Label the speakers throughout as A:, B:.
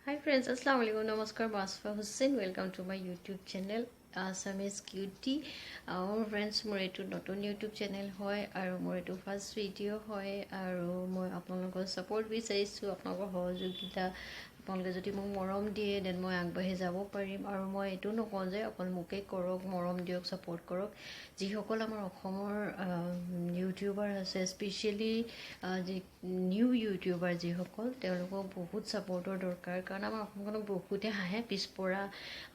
A: Hi friends, Assalamu alaikum, namaskar, Aasma Hussain. Welcome to my YouTube channel, Assamese Cutie. Friends, মোৰ এইটো নতুন YouTube channel হয় আৰু মোৰ এইটো ফাৰ্ষ্ট ভিডিঅ' হয় আৰু মই আপোনালোকৰ সাপোৰ্ট বিচাৰিছোঁ, আপোনালোকৰ সহযোগিতা। আপোনালোকে যদি মোক মৰম দিয়ে দেন মই আগবাঢ়ি যাব পাৰিম আৰু মই এইটো নকওঁ যে অকল মোকে কৰক, মৰম দিয়ক, ছাপোৰ্ট কৰক। যিসকল আমাৰ অসমৰ ইউটিউবাৰ আছে, স্পেচিয়েলি যি নিউ ইউটিউবাৰ যিসকল, তেওঁলোকক বহুত ছাপোৰ্টৰ দৰকাৰ। কাৰণ আমাৰ অসমখনক বহুতে হাঁহে, পিছপৰা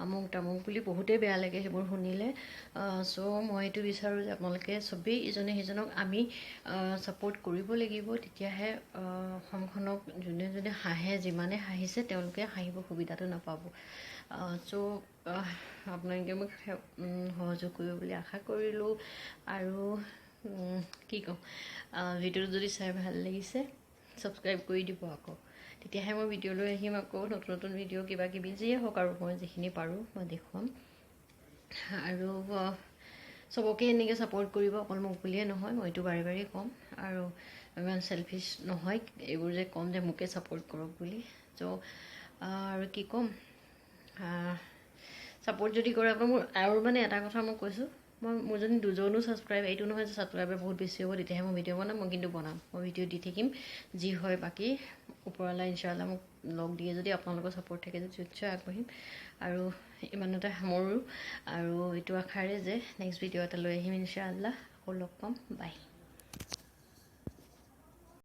A: আমুক তামুক বুলি বহুতেই বেয়া লাগে সেইবোৰ শুনিলে। চ' মই এইটো বিচাৰোঁ যে আপোনালোকে চবেই ইজনে সিজনক আমি ছাপোৰ্ট কৰিব লাগিব, তেতিয়াহে অসমখনক যোনে যোনে হাঁহে, যিমানে হাঁহিছে তেওঁলোকে হাঁহিব সুবিধাটো নাপাব। চ' আপোনালোকে মোক সহযোগ কৰিব বুলি আশা কৰিলোঁ আৰু কি ক'ম, ভিডিঅ'টো যদি চাই ভাল লাগিছে ছাবস্ক্ৰাইব কৰি দিব আকৌ, তেতিয়াহে মই ভিডিঅ' লৈ আহিম আকৌ নতুন নতুন ভিডিঅ' কিবা কিবি যিয়ে হওক আৰু মই যিখিনি পাৰোঁ মই দেখুৱাম। আৰু চবকে এনেকৈ ছাপোৰ্ট কৰিব, অকল মোক বুলিয়ে নহয়, মই এইটো বাৰে বাৰে ক'ম আৰু ইমান চেলফিছ নহয় এইবোৰ যে ক'ম যে মোকে ছাপোৰ্ট কৰক বুলি। চ' আৰু কি ক'ম, ছাপোৰ্ট যদি কৰে আপোনাৰ মোৰ আৰু মানে এটা কথা মই কৈছোঁ, মোৰ যদি দুজনো ছাবস্ক্ৰাইব, এইটো নহয় যে ছাবস্ক্ৰাইবাৰ বহুত বেছি হ'ব তেতিয়াহে মই ভিডিঅ' বনাম, মই কিন্তু বনাম, মই ভিডিঅ' দি থাকিম যি হয়। বাকী ওপৰৱালা ইনশাআল্লাহ মোক লগ দিয়ে যদি, আপোনালোকৰ ছাপোৰ্ট থাকে যদি নিশ্চয় আগবাঢ়িম। আৰু ইমানতে সামৰোঁ আৰু এইটো আশাৰে যে নেক্সট ভিডিঅ' এটা লৈ আহিম ইনশাআল্লাহ, আকৌ লগ পাম, বাই।